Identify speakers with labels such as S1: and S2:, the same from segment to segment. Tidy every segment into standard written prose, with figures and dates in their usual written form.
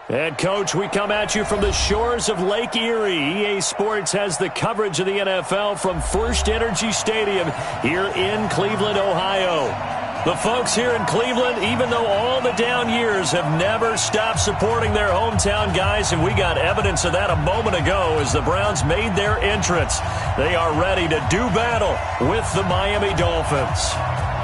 S1: And, Coach, we come at you from the shores of Lake Erie. EA Sports has the coverage of the NFL from First Energy Stadium here in Cleveland, Ohio. The folks here in Cleveland, even though all the down years, have never stopped supporting their hometown guys, and we got evidence of that a moment ago as the Browns made their entrance. They are ready to do battle with the Miami Dolphins.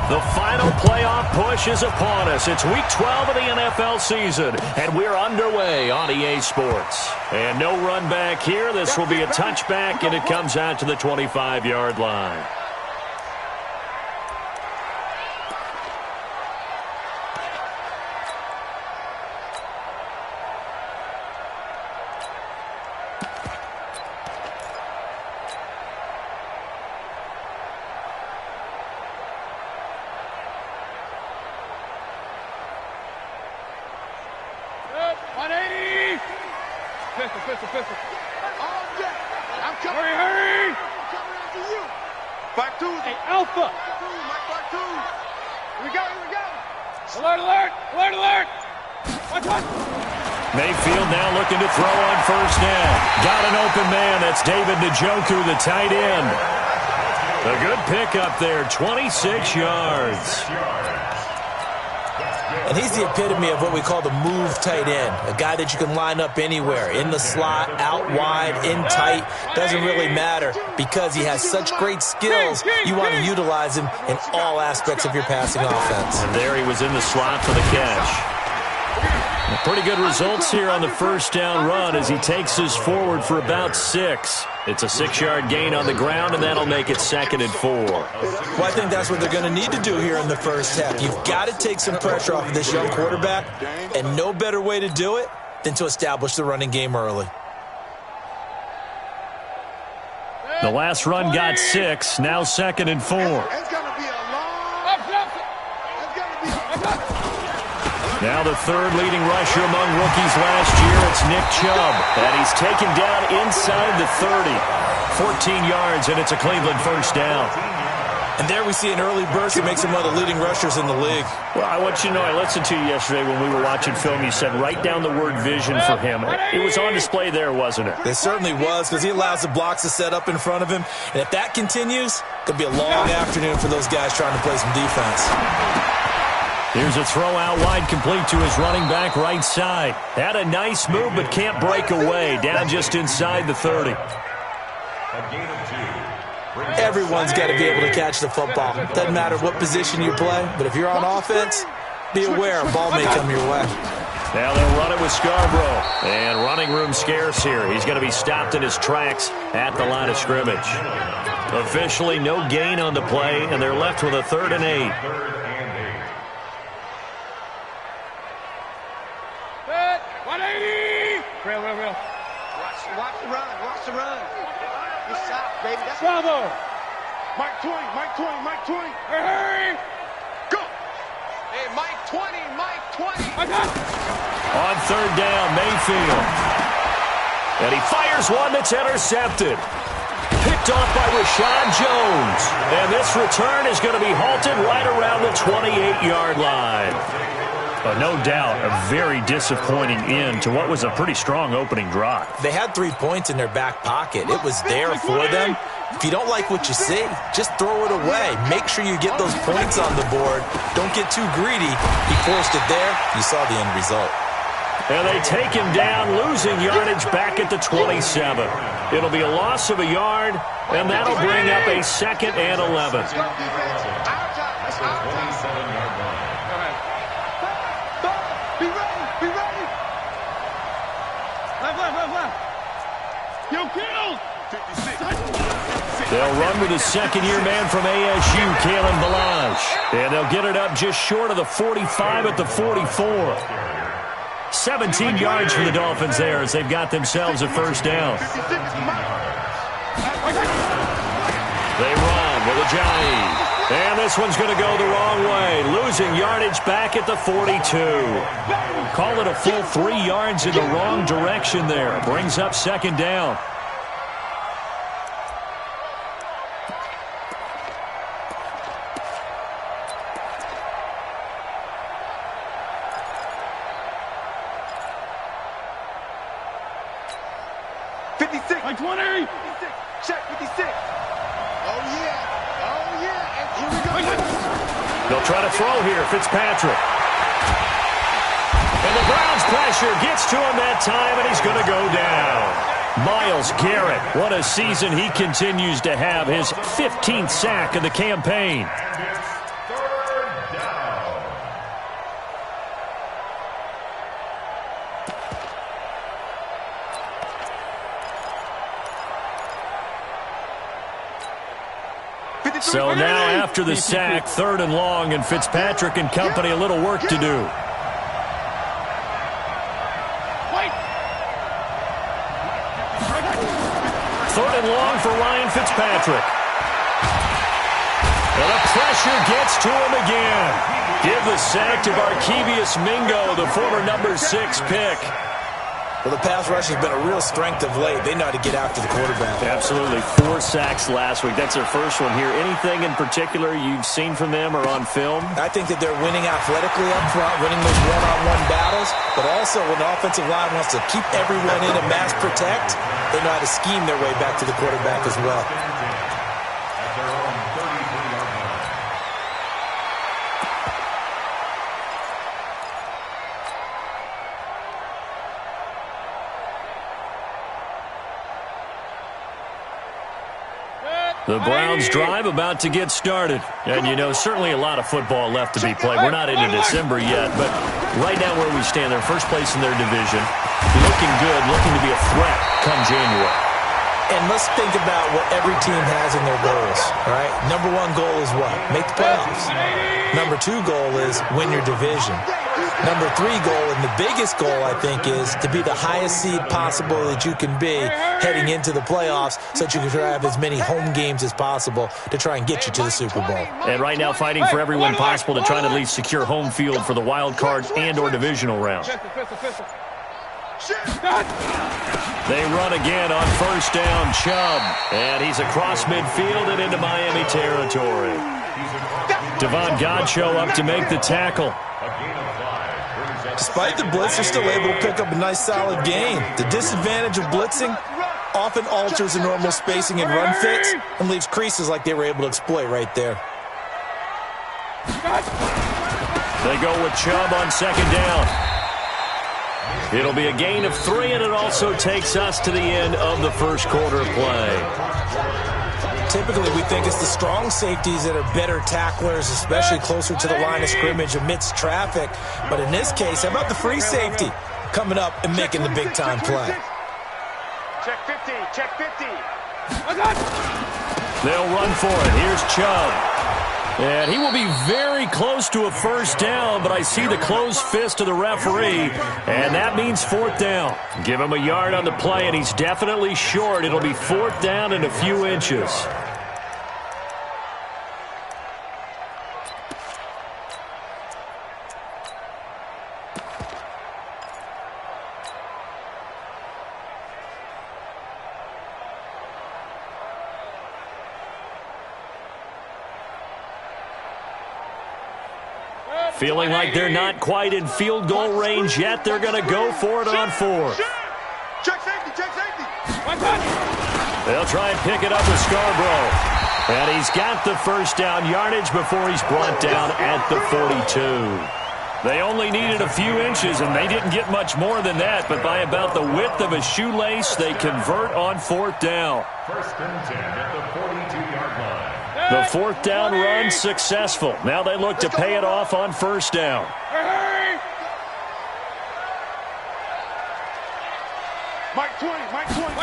S1: The final playoff push is upon us. It's Week 12 of the NFL season, and we're underway on EA Sports. And no run back here. This will be a touchback, and it comes out to the 25-yard line.
S2: Pistol. Oh, yeah. I'm coming. Hurry. I'm coming after you. Back two. Hey, Alpha. Back two. Here we go. Alert. Watch.
S1: Mayfield now looking to throw on first down. Got an open man. That's David Njoku, the tight end. A good pickup there, 26 yards.
S3: And he's the epitome of what we call the move tight end, a guy that you can line up anywhere, in the slot, out wide, in tight, doesn't really matter because he has such great skills. You want to utilize him in all aspects of your passing offense.
S1: And there he was in the slot for the catch. Pretty good results here on the first down run as he takes us forward for about 6. It's a 6-yard gain on the ground, and that'll make it 2nd and 4.
S3: Well, I think that's what they're going to need to do here in the first half. You've got to take some pressure off of this young quarterback, and no better way to do it than to establish the running game early.
S1: The last run got 6, now 2nd and 4. Now the third leading rusher among rookies last year, it's Nick Chubb. And he's taken down inside the 30. 14 yards, and it's a Cleveland first down.
S3: And there we see an early burst that makes him one of the leading rushers in the league.
S1: Well, I want you to know, I listened to you yesterday when we were watching film. You said write down the word vision for him. It was on display there, wasn't it?
S3: It certainly was, because he allows the blocks to set up in front of him. And if that continues, it could be a long afternoon for those guys trying to play some defense.
S1: Here's a throw out wide, complete to his running back right side. Had a nice move, but can't break away. Down just inside the 30.
S3: Everyone's got to be able to catch the football. Doesn't matter what position you play, but if you're on offense, be aware a ball may come your way.
S1: Now they'll run it with Scarborough. And running room scarce here. He's going to be stopped in his tracks at the line of scrimmage. Officially no gain on the play, and they're left with a 3rd and 8.
S2: Real. Watch the run. Good shot, baby. That's Bravo. Mike 20. Hurry. Go. Hey, Mike 20.
S1: On 3rd down, Mayfield. And he fires one that's intercepted. Picked off by Rashad Jones. And this return is going to be halted right around the 28-yard line. But no doubt, a very disappointing end to what was a pretty strong opening drive.
S3: They had 3 points in their back pocket. It was there for them. If you don't like what you see, just throw it away. Make sure you get those points on the board. Don't get too greedy. He forced it there. You saw the end result.
S1: And they take him down, losing yardage back at the 27. It'll be a loss of a yard, and that'll bring up a 2nd and 11. They'll run with a second-year man from ASU, Kalen Ballage. And they'll get it up just short of the 45 at the 44. 17 yards for the Dolphins there as they've got themselves a first down. They run with Ajayi. And this one's going to go the wrong way. Losing yardage back at the 42. Call it a full 3 yards in the wrong direction there. Brings up 2nd down.
S2: 56. Like 20. 56. Check 56. Oh, yeah. Oh, yeah. And here we go.
S1: They'll try to throw here, Fitzpatrick. And the Browns' pressure gets to him that time, and he's going to go down. Myles Garrett, what a season he continues to have. His 15th sack of the campaign. So now after the sack, 3rd and long, and Fitzpatrick and company a little work to do. Third and long for Ryan Fitzpatrick. And the pressure gets to him again. Give the sack to Barkevious Mingo, the former number 6 pick.
S3: Well, the pass rush has been a real strength of late. They know how to get after the quarterback.
S1: Absolutely. 4 sacks last week. That's their first one here. Anything in particular you've seen from them or on film?
S3: I think that they're winning athletically up front, winning those one-on-one battles, but also when the offensive line wants to keep everyone in and mass protect, they know how to scheme their way back to the quarterback as well.
S1: The Browns drive about to get started. And, you know, certainly a lot of football left to be played. We're not into December yet, but right now where we stand, they're first place in their division. Looking good, looking to be a threat come January.
S3: And let's think about what every team has in their goals, all right? Number 1 goal is what? Make the playoffs. Number 2 goal is win your division. Number 3 goal, and the biggest goal, I think, is to be the highest seed possible that you can be heading into the playoffs so that you can try to have as many home games as possible to try and get you to the Super Bowl.
S1: And right now fighting for every win possible to try and at least secure home field for the wild card and or divisional round. They run again on first down, Chubb. And he's across midfield and into Miami territory. Devon Godchaux up to make the tackle.
S3: Despite the blitz, they're still able to pick up a nice solid gain. The disadvantage of blitzing often alters the normal spacing and run fits and leaves creases like they were able to exploit right there.
S1: They go with Chubb on second down. It'll be a gain of 3, and it also takes us to the end of the first quarter play.
S3: Typically, we think it's the strong safeties that are better tacklers, especially closer to the line of scrimmage amidst traffic. But in this case, how about the free safety coming up and making the big-time play?
S2: Check 50, check 50.
S1: They'll run for it. Here's Chubb. And he will be very close to a first down, but I see the closed fist of the referee, and that means 4th down. Give him a yard on the play, and he's definitely short. It'll be 4th down and a few inches. Feeling like they're not quite in field goal range yet. They're going to go for it on 4th.
S2: Check safety, check safety.
S1: They'll try and pick it up with Scarborough. And he's got the first down yardage before he's brought down at the 42. They only needed a few inches, and they didn't get much more than that. But by about the width of a shoelace, they convert on 4th down.
S4: 1st and 10 at the 42-yard line.
S1: The 4th down run successful. Now they look to pay it off on first down.
S2: Mike 20, Mike 20.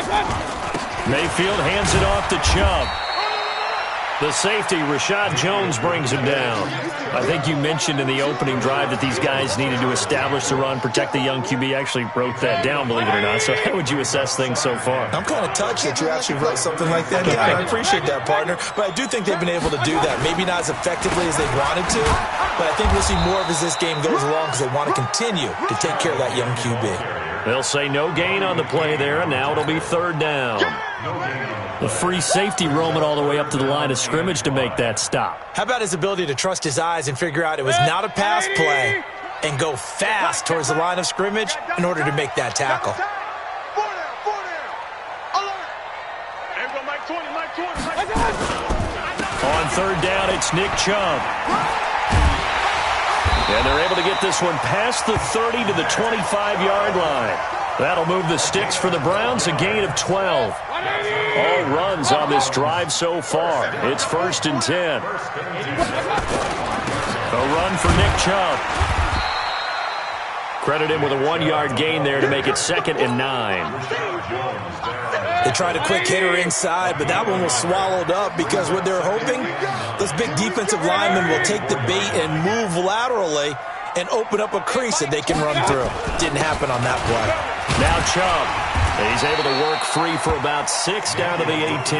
S1: Mayfield hands it off to Chubb. The safety, Rashad Jones, brings him down. I think you mentioned in the opening drive that these guys needed to establish the run, protect the young QB. Actually wrote that down, believe it or not. So how would you assess things so far?
S3: I'm kind of touched that you actually wrote something like that down. I appreciate that, partner. But I do think they've been able to do that. Maybe not as effectively as they wanted to, but I think we'll see more of as this game goes along because they want to continue to take care of that young QB.
S1: They'll say no gain on the play there, and now it'll be 3rd down. The free safety roaming all the way up to the line of scrimmage to make that stop.
S3: How about his ability to trust his eyes and figure out it was not a pass play and go fast towards the line of scrimmage in order to make that tackle?
S2: 4 down, 4 down.
S1: On third down, it's Nick Chubb. And they're able to get this one past the 30 to the 25-yard line. That'll move the sticks for the Browns, a gain of 12. All runs on this drive so far. It's 1st and 10. A run for Nick Chubb. Credit him with a 1-yard gain there to make it 2nd and 9.
S3: They tried a quick hitter inside, but that one was swallowed up because what they're hoping, those big defensive linemen will take the bait and move laterally and open up a crease that they can run through. Didn't happen on that play.
S1: Now Chubb. He's able to work free for about 6 down to the 18.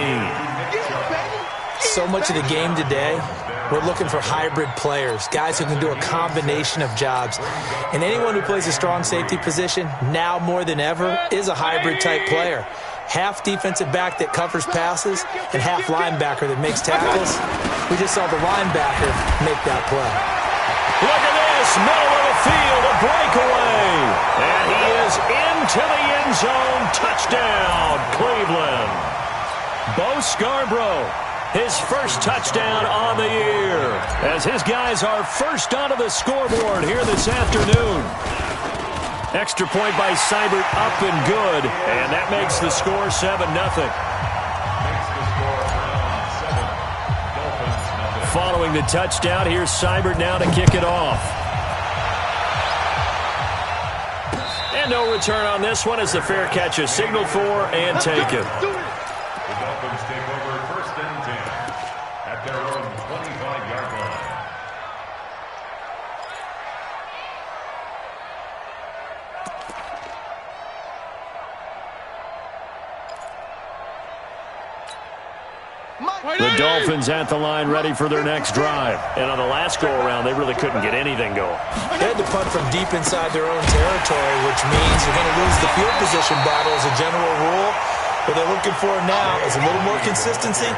S3: So much of the game today, we're looking for hybrid players, guys who can do a combination of jobs. And anyone who plays a strong safety position, now more than ever, is a hybrid-type player. Half defensive back that covers passes and half linebacker that makes tackles. We just saw the linebacker make that play.
S1: Look at this, middle of the field, a breakaway. And he is into the end zone. Touchdown, Cleveland. Bo Scarborough, his first touchdown on the year, as his guys are first onto the scoreboard here this afternoon. Extra point by Seibert, up and good, and that makes the score 7-0. Following the touchdown, here's Seibert now to kick it off. And no return on this one as the fair catch is signaled for and taken.
S4: The Dolphins take over 1st and 10 at their own 25-yard line.
S1: The Dolphins at the line ready for their next drive. And on the last go-around, they really couldn't get anything going.
S3: They had to punt from deep inside their own territory, which means you're going to lose the field position battle as a general rule. What they're looking for now is a little more consistency,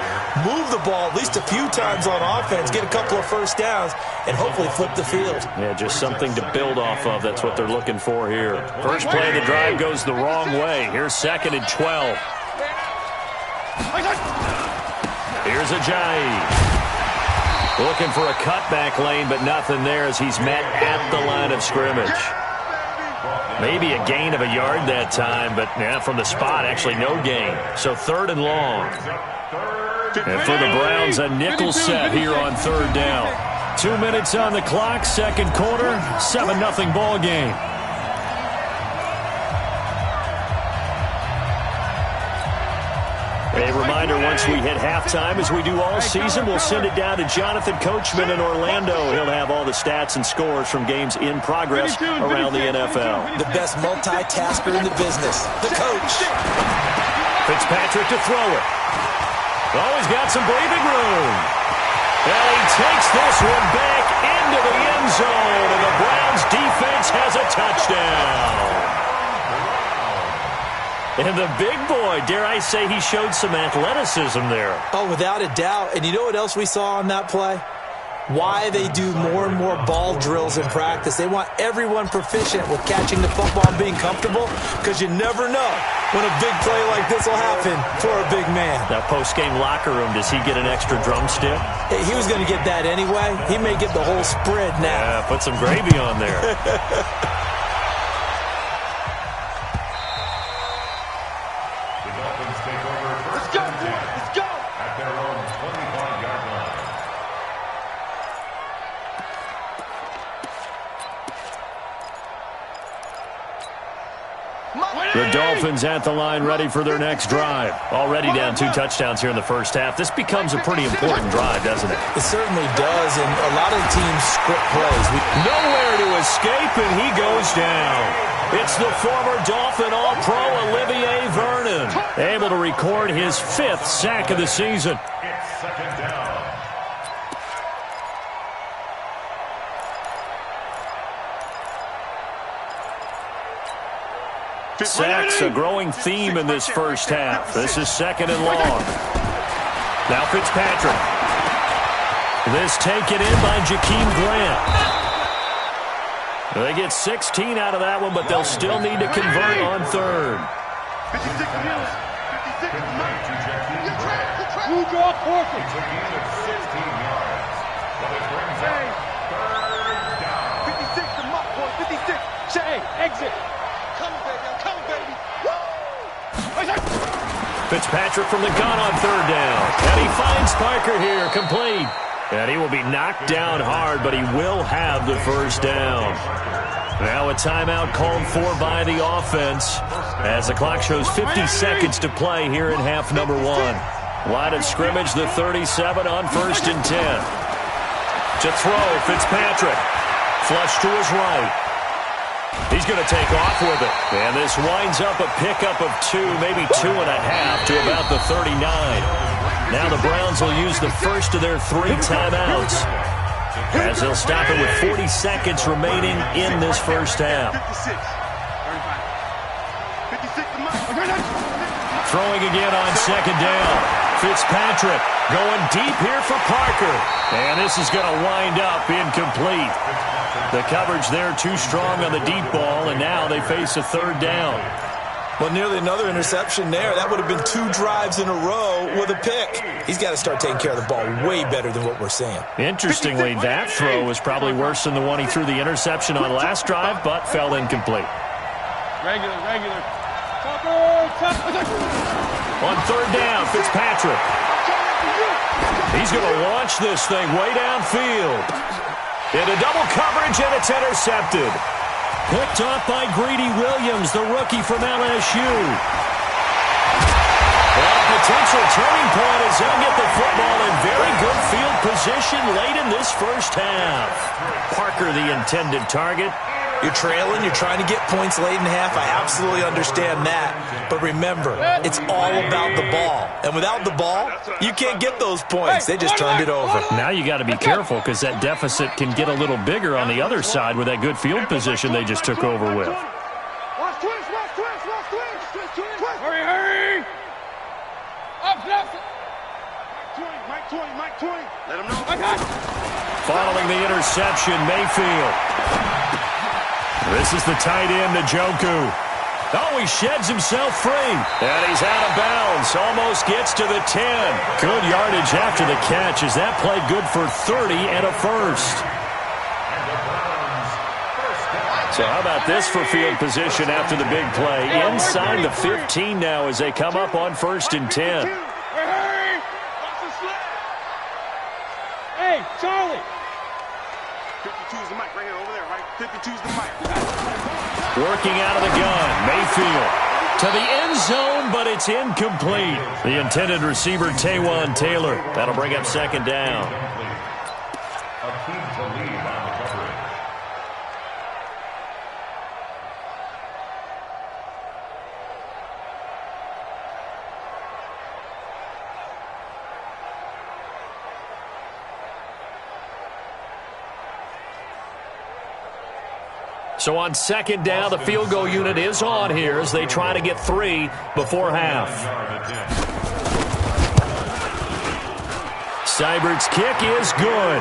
S3: move the ball at least a few times on offense, get a couple of first downs, and hopefully flip the field.
S1: Yeah, just something to build off of. That's what they're looking for here. First play of the drive goes the wrong way. Here's 2nd and 12. Here's Ajayi. Looking for a cutback lane, but nothing there as he's met at the line of scrimmage. Maybe a gain of a yard that time, but yeah, from the spot, actually no gain. So 3rd and long. And for the Browns, a nickel set here on 3rd down. 2 minutes on the clock, 2nd quarter, 7-0 ball game. A reminder, once we hit halftime, as we do all season, we'll send it down to Jonathan Coachman in Orlando. He'll have all the stats and scores from games in progress around the NFL.
S3: The best multitasker in the business, the coach.
S1: Fitzpatrick to throw it. Oh, he's got some breathing room. And he takes this one back into the end zone, and the Browns defense has a touchdown. And the big boy, dare I say, he showed some athleticism there.
S3: Oh, without a doubt. And you know what else we saw on that play? Why they do more and more ball drills in practice. They want everyone proficient with catching the football and being comfortable, because you never know when a big play like this will happen for a big man.
S1: Now, post-game locker room, does he get an extra drumstick?
S3: Hey, he was going to get that anyway. He may get the whole spread now.
S1: Yeah, put some gravy on there. The Dolphins at the line ready for their next drive. Already down 2 touchdowns here in the first half. This becomes a pretty important drive, doesn't it?
S3: It certainly does, and a lot of teams script plays.
S1: Nowhere to escape, and he goes down. It's the former Dolphin All-Pro Olivier Vernon, able to record his 5th sack of the season.
S4: It's 2nd down.
S1: Sacks, a growing theme in this first half. This is 2nd and long. Now Fitzpatrick. This taken in by Jakeem Grant. They get 16 out of that one, but they'll still need to convert on 3rd.
S2: 56 minutes. 56 minutes. You draw forfeit. It's a gain of 16 yards. But it brings up third down. 56 to my point. 56. Hey, exit. Coming, baby. I'm coming, baby.
S1: Fitzpatrick from the gun on third down. And he finds Parker here, complete. And he will be knocked down hard, but he will have the first down. Now a timeout called for by the offense as the clock shows 50 seconds to play here in half number one. Line of scrimmage, the 37 on 1st and 10. To throw, Fitzpatrick. Flush to his right. He's going to take off with it. And this winds up a pickup of 2, maybe 2.5 to about the 39. Now the Browns will use the first of their 3 timeouts as they'll stop it with 40 seconds remaining in this first half. Throwing again on second down. Fitzpatrick going deep here for Parker. And this is going to wind up incomplete. The coverage there too strong on the deep ball, and now they face a third down.
S3: Well, nearly another interception there. That would have been 2 drives in a row with a pick. He's got to start taking care of the ball way better than what we're seeing.
S1: Interestingly, that throw was probably worse than the one he threw the interception on last drive, but fell incomplete.
S2: Regular.
S1: On third down, Fitzpatrick. He's going to launch this thing way downfield. Into double coverage, and it's intercepted. Picked off by Greedy Williams, the rookie from LSU. Well, a potential turning point as he'll get the football in very good field position late in this first half. Parker, the intended target.
S3: You're trailing, you're trying to get points late in half. I absolutely understand that. But remember, it's all about the ball. And without the ball, you can't get those points. They just turned it over.
S1: Now you got to be careful because that deficit can get a little bigger on the other side with that good field position they just took over with.
S2: Hurry! Up! Mike 20. Let him know.
S1: Following the interception, Mayfield. This is the tight end, Njoku. Oh, he sheds himself free. And he's out of bounds. Almost gets to the 10. Good yardage after the catch as that played good for 30 and a first. So how about this for field position after the big play? Inside the 15 now as they come up on 1st and 10.
S2: Hey, Charlie. 52's the mic right here over there, right? 52's the mic.
S1: Working out of the gun, Mayfield to the end zone, but it's incomplete. The intended receiver, Taywan Taylor. That'll bring up second down.
S4: A key to lead on the coverage.
S1: So on second down, the field goal unit is on here as they try to get 3 before half. Seibert's kick is good.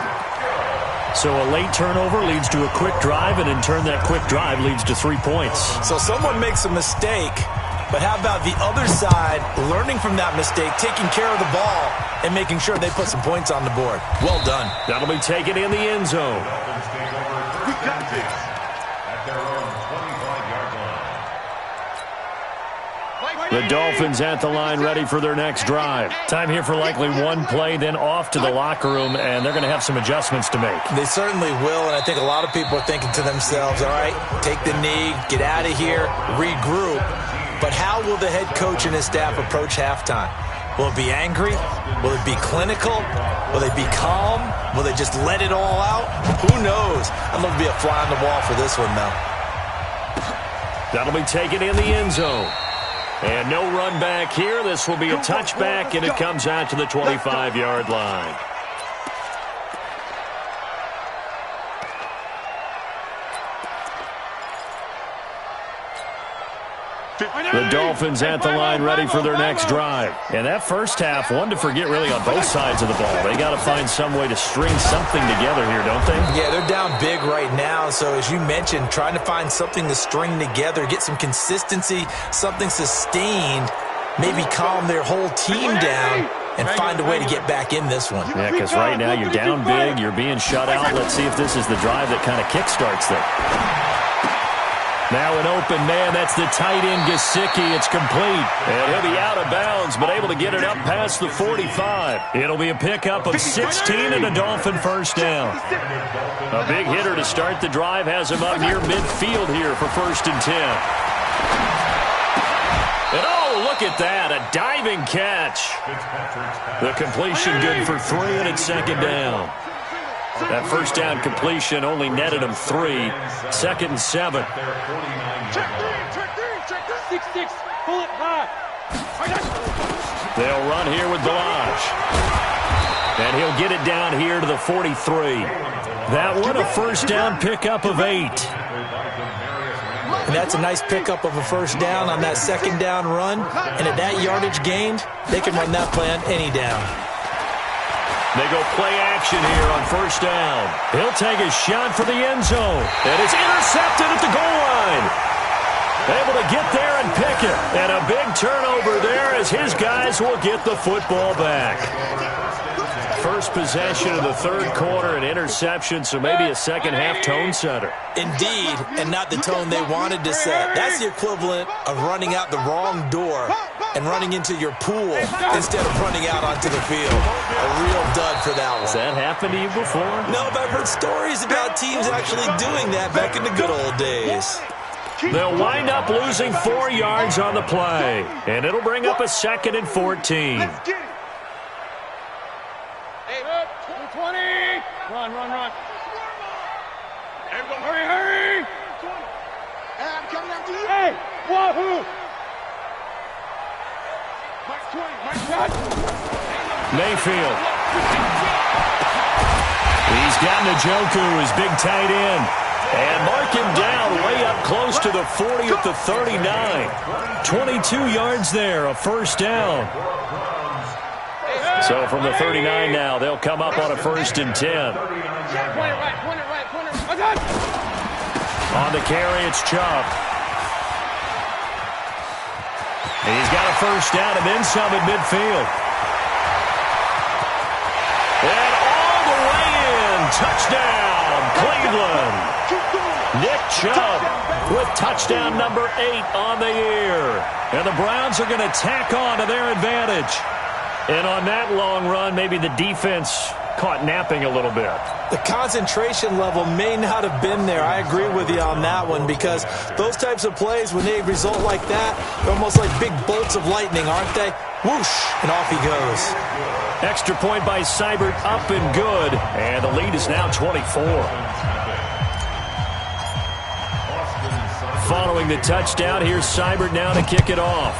S1: So a late turnover leads to a quick drive, and in turn that quick drive leads to 3 points.
S3: So someone makes a mistake, but how about the other side learning from that mistake, taking care of the ball, and making sure they put some points on the board? Well done.
S1: That'll be taken in the end zone.
S2: We got this.
S4: Their own 25-yard line.
S1: The Dolphins at the line ready for their next drive. Time here for likely one play, then off to the locker room, and they're going to have some adjustments to make.
S3: They certainly will, and I think a lot of people are thinking to themselves, all right, take the knee, get out of here, regroup. But how will the head coach and his staff approach halftime? Will it be angry? Will it be clinical? Will they be calm? Will they just let it all out? Who knows? I'm going to be a fly on the wall for this one, though.
S1: That'll be taken in the end zone. And no run back here. This will be a touchback, and it comes out to the 25-yard line. The Dolphins at the line ready for their next drive. And that first half, one to forget really on both sides of the ball. They got to find some way to string something together here, don't they?
S3: Yeah, they're down big right now. So as you mentioned, trying to find something to string together, get some consistency, something sustained, maybe calm their whole team down and find a way to get back in this one.
S1: Yeah, because right now you're down big, you're being shut out. Let's see if this is the drive that kind of kickstarts them. Now an open man, that's the tight end Gesicki. It's complete. And he'll be out of bounds, but able to get it up past the 45. It'll be a pickup of 16 and a Dolphin first down. A big hitter to start the drive has him up near midfield here for 1st and 10. And oh, look at that, a diving catch. The completion good for 3, and it's 2nd down. That first down completion only netted him 3. 2nd and 7.
S2: Check 6-6. Pull it high.
S1: They'll run here with Balaj. And he'll get it down here to the 43. That one a first down pickup of 8.
S3: And that's a nice pickup of a first down on that 2nd down run. And at that yardage gained, they can run that play on any down.
S1: They go play action here on 1st down. He'll take a shot for the end zone. And it's intercepted at the goal line. Able to get there and pick it. And a big turnover there as his guys will get the football back. First possession of the 3rd quarter, an interception, so maybe a second-half tone setter.
S3: Indeed, and not the tone they wanted to set. That's the equivalent of running out the wrong door and running into your pool instead of running out onto the field. A real dud for that one.
S1: Has that happened to you before?
S3: No, but I've heard stories about teams actually doing that back in the good old days.
S1: They'll wind up losing 4 yards on the play, and it'll bring up a 2nd and 14.
S2: Let's get it. 20. Run. Hurry. I'm coming after you. Hey, wahoo.
S1: Mayfield. He's got Njoku, his big tight end. And mark him down way up close to the 40 at the 39. 22 yards there, a first down. So from the 39 now, they'll come up on a 1st and 10. On the carry, it's Chubb. And he's got a first down and then some at midfield. And all the way in. Touchdown, Cleveland. Nick Chubb with touchdown number 8 on the year. And the Browns are going to tack on to their advantage. And on that long run, maybe the defense caught napping a little bit.
S3: The concentration level may not have been there. I agree with you on that one, because those types of plays, when they result like that, they're almost like big bolts of lightning, aren't they? Whoosh, and off he goes.
S1: Extra point by Seibert, up and good. And the lead is now 24. Following the touchdown, here's Seibert now to kick it off.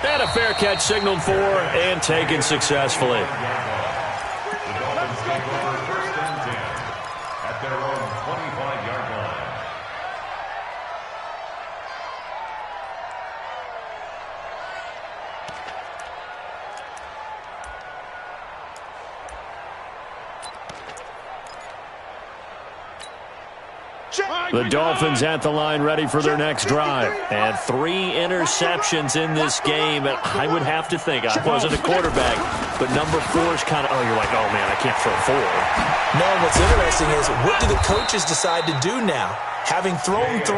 S1: And a fair catch signaled for and taken successfully.
S4: At their own 25-yard line.
S1: The Dolphins at the line ready for their next drive. And 3 interceptions in this game. And I would have to think, I wasn't a quarterback, but number 4 is kind of, you're like, oh, man, I can't throw 4.
S3: No, what's interesting is, what do the coaches decide to do now? Having thrown 3,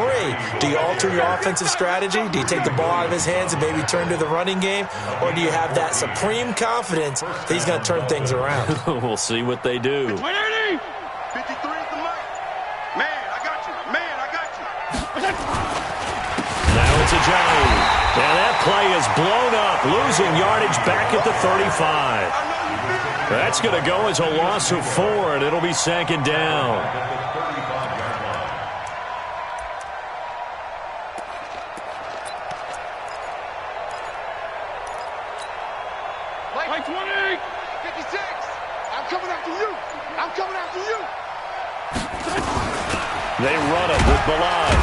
S3: do you alter your offensive strategy? Do you take the ball out of his hands and maybe turn to the running game? Or do you have that supreme confidence that he's going to turn things around?
S1: We'll see what they do.
S2: 53 is the mic. Man, I got you.
S1: Now it's Ajayi. And that play is blown up, losing yardage back at the 35. That's going to go as a loss of 4, and it'll be 2nd down.
S2: Like 20. 56. I'm coming after you.
S1: They run it with Balaj.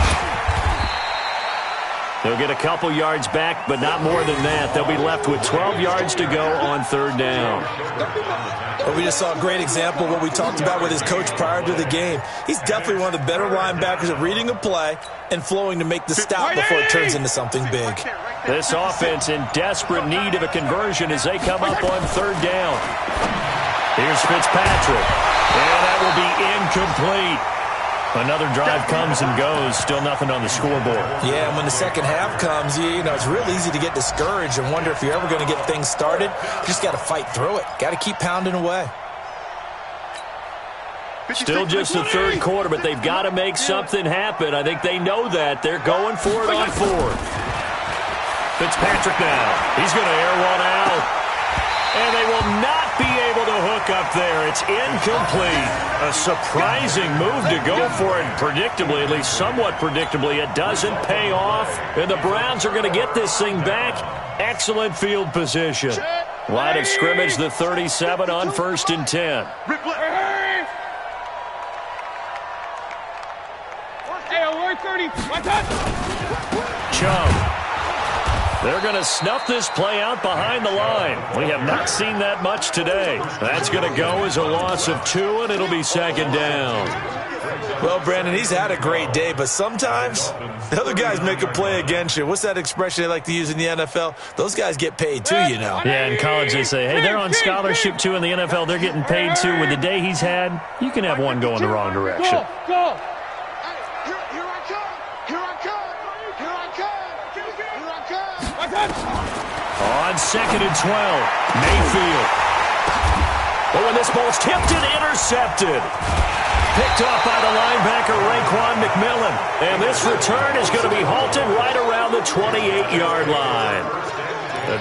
S1: They'll get a couple yards back, but not more than that. They'll be left with 12 yards to go on third down.
S3: Well, we just saw a great example of what we talked about with his coach prior to the game. He's definitely one of the better linebackers at reading a play and flowing to make the stop before it turns into something big.
S1: This offense in desperate need of a conversion as they come up on third down. Here's Fitzpatrick, and that will be incomplete. Another drive comes and goes, still nothing on the scoreboard.
S3: Yeah, and when the second half comes, you know, it's real easy to get discouraged and wonder if you're ever going to get things started. You just got to fight through it. Got to keep pounding away.
S1: Still just the third quarter, but they've got to make something happen. I think they know that. They're going for it on fourth. Fitzpatrick now. He's going to air one out. And they will not be able to hook up there. It's incomplete. A surprising move to go for it. Predictably, at least somewhat predictably, it doesn't pay off. And the Browns are going to get this thing back. Excellent field position. Line of scrimmage, the 37 on 1st and 10. Chubb. They're going to snuff this play out behind the line. We have not seen that much today. That's going to go as a loss of 2, and it'll be second down.
S3: Well, Brandon, he's had a great day, but sometimes the other guys make a play against you. What's that expression they like to use in the NFL? Those guys get paid too, you know.
S1: Yeah, in college they say, hey, they're on scholarship too. In the NFL, they're getting paid too. With the day he's had, you can have one going the wrong direction.
S2: Go.
S1: On 2nd and 12, Mayfield. But when this ball's tipped and intercepted. Picked off by the linebacker, Raekwon McMillan. And this return is going to be halted right around the 28-yard line.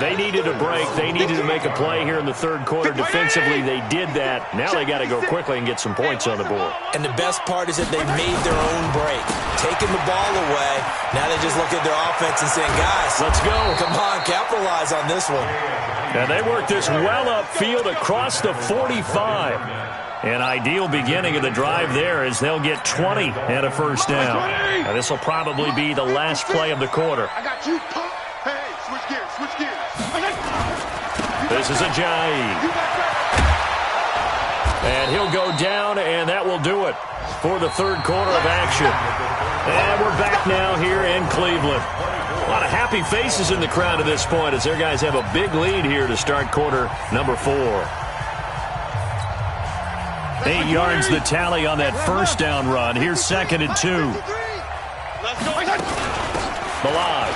S1: They needed a break. They needed to make a play here in the third quarter. Defensively, they did that. Now they got to go quickly and get some points on the board.
S3: And the best part is that they made their own break. Taking the ball away. Now they just look at their offense and saying, guys,
S1: let's go.
S3: Come on, capitalize on this one.
S1: And they work this well upfield across the 45. An ideal beginning of the drive there as they'll get 20 and a first down. Now, this will probably be the last play of the quarter.
S2: I got you. Hey, switch gears.
S1: This is Ajayi. And he'll go down, and that will do it for the third quarter of action. And we're back now here in Cleveland. A lot of happy faces in the crowd at this point as their guys have a big lead here to start quarter number 4. 8 yards the tally on that first down run. Here's 2nd and 2. Balaj.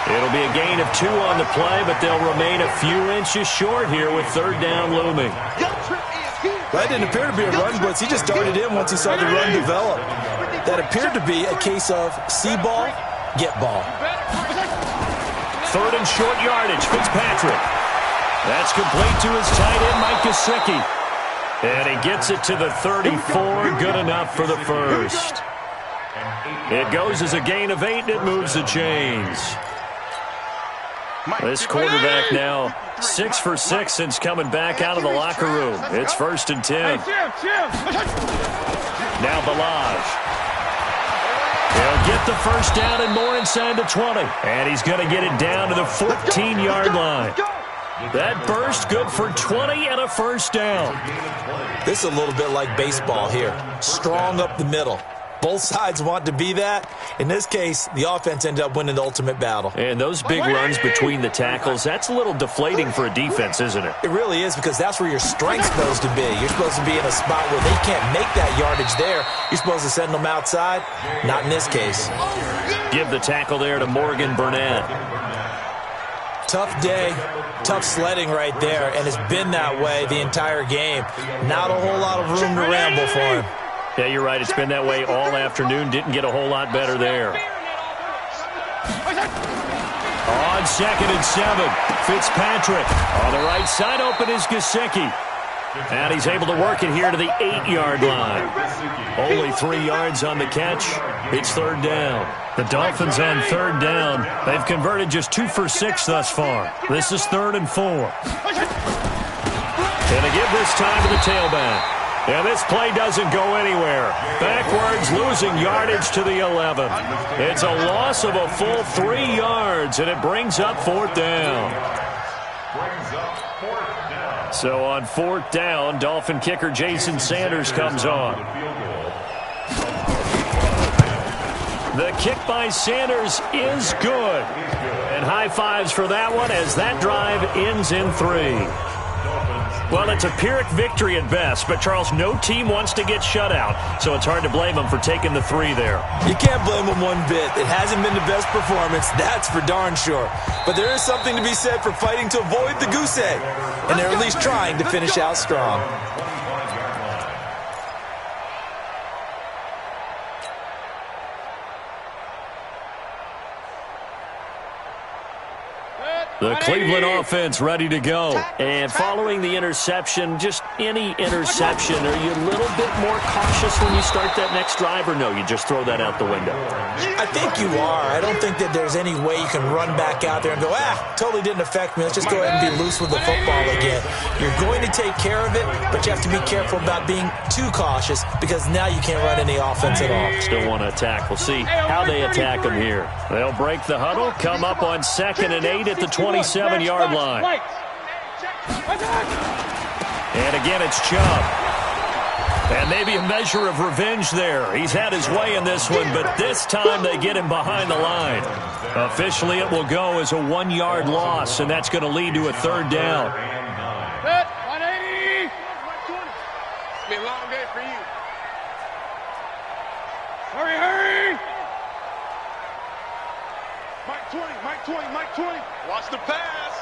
S1: It'll be a gain of 2 on the play, but they'll remain a few inches short here with third down looming.
S3: That didn't appear to be a run blitz. He just darted in once he saw the run develop. That appeared to be a case of see ball, get ball.
S1: 3rd and short yardage, Fitzpatrick. That's complete to his tight end, Mike Gesicki. And he gets it to the 34, good enough for the first. It goes as a gain of 8, and it moves the chains. This quarterback now 6 for 6 since coming back out of the locker room. It's 1st and 10. Now Balaj. He'll get the first down and more inside the 20. And he's going to get it down to the 14-yard line. That burst good for 20 and a first down.
S3: This is a little bit like baseball here. Strong up the middle. Both sides want to be that. In this case, the offense ended up winning the ultimate battle.
S1: And those big runs between the tackles, that's a little deflating for a defense, isn't it?
S3: It really is, because that's where your strength's supposed to be. You're supposed to be in a spot where they can't make that yardage there. You're supposed to send them outside. Not in this case.
S1: Give the tackle there to Morgan Burnett.
S3: Tough day, tough sledding right there, and it's been that way the entire game. Not a whole lot of room to ramble for him.
S1: Yeah, you're right. It's been that way all afternoon. Didn't get a whole lot better there. On 2nd and 7, Fitzpatrick. On the right side, open is Gesicki. And he's able to work it here to the 8-yard line. Only 3 yards on the catch. It's third down. The Dolphins on third down. They've converted just 2 for 6 thus far. This is 3rd and 4. And a give this time to the tailback. And this play doesn't go anywhere. Backwards, losing yardage to the 11. It's a loss of a full 3 yards, and it brings up 4th down. So on 4th down, Dolphin kicker Jason Sanders comes on. The kick by Sanders is good. And high fives for that one as that drive ends in 3. Well, it's a Pyrrhic victory at best, but, Charles, no team wants to get shut out, so it's hard to blame them for taking the 3 there.
S3: You can't blame them one bit. It hasn't been the best performance, that's for darn sure. But there is something to be said for fighting to avoid the goose egg, and they're at least trying to finish out strong.
S1: The Cleveland offense ready to go. And following the interception, just any interception, are you a little bit more cautious when you start that next drive, or no, you just throw that out the window?
S3: I think you are. I don't think that there's any way you can run back out there and go, totally didn't affect me. Let's just go ahead and be loose with the football again. You're going to take care of it, but you have to be careful about being too cautious because now you can't run any offense at all.
S1: Still want to attack. We'll see how they attack them here. They'll break the huddle, come up on 2nd and 8 at the 27-yard line. And again, it's Chubb. And maybe a measure of revenge there. He's had his way in this one, but this time they get him behind the line. Officially, it will go as a 1-yard loss, and that's going to lead to a 3rd down.
S2: 180. It's been a long day for you. Hurry, hurry. Mike 20, Mike 20, Mike 20. Watch the pass.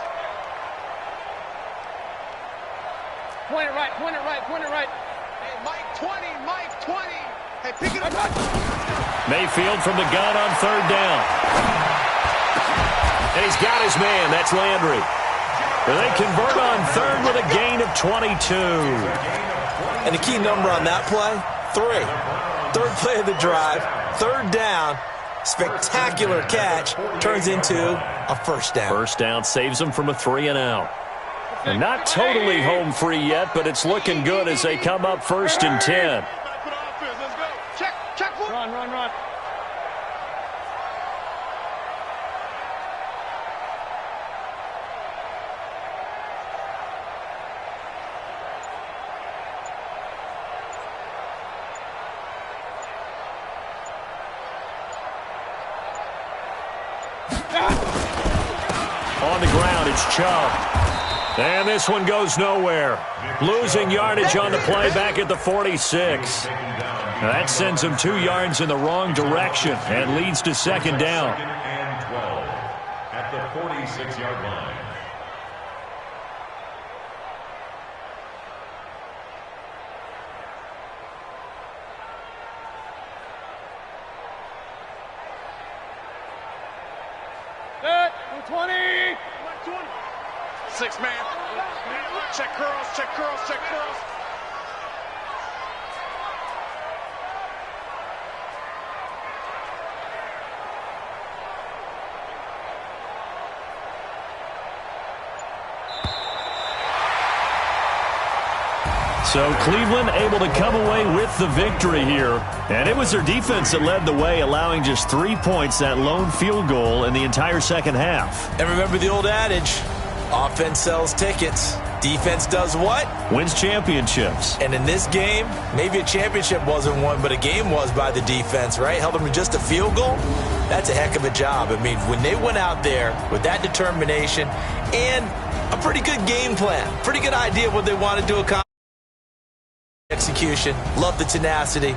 S2: Point it right, point it right, point it right. Hey, Mike 20, Mike 20. Hey, pick it up.
S1: Mayfield from the gun on 3rd down. And he's got his man. That's Landry. They convert on 3rd with a gain of 22.
S3: And the key number on that play, 3. 3rd play of the drive, 3rd down. Spectacular catch turns into a 1st down.
S1: 1st down saves them from a 3 and out. And not totally home free yet, but it's looking good as they come up 1st and 10.
S2: Run, run, run.
S1: On the ground, it's Chubb. And this one goes nowhere. Losing yardage on the play back at the 46. Now that sends him 2 yards in the wrong direction and leads to 2nd down.
S4: And 12 at the 46-yard line.
S2: Set, 20. 6 man. Check curls, check curls, check curls.
S1: So Cleveland able to come away with the victory here. And it was their defense that led the way, allowing just 3 points, that lone field goal in the entire 2nd half.
S3: And remember the old adage, offense sells tickets. Defense does what?
S1: Wins championships.
S3: And in this game, maybe a championship wasn't won, but a game was by the defense, right? Held them to just a field goal. That's a heck of a job. I mean, when they went out there with that determination and a pretty good game plan, pretty good idea of what they wanted to accomplish. Execution. Love the tenacity.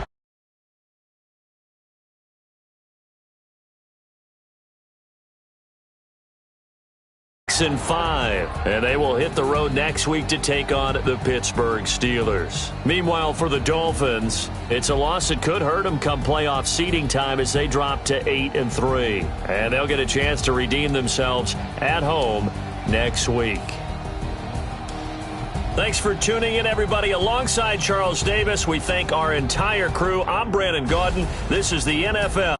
S1: And 5, and they will hit the road next week to take on the Pittsburgh Steelers. Meanwhile, for the Dolphins, it's a loss that could hurt them come playoff seeding time as they drop to 8 and 3, and they'll get a chance to redeem themselves at home next week. Thanks for tuning in, everybody. Alongside Charles Davis, we thank our entire crew. I'm Brandon Gaudin. This is the NFL.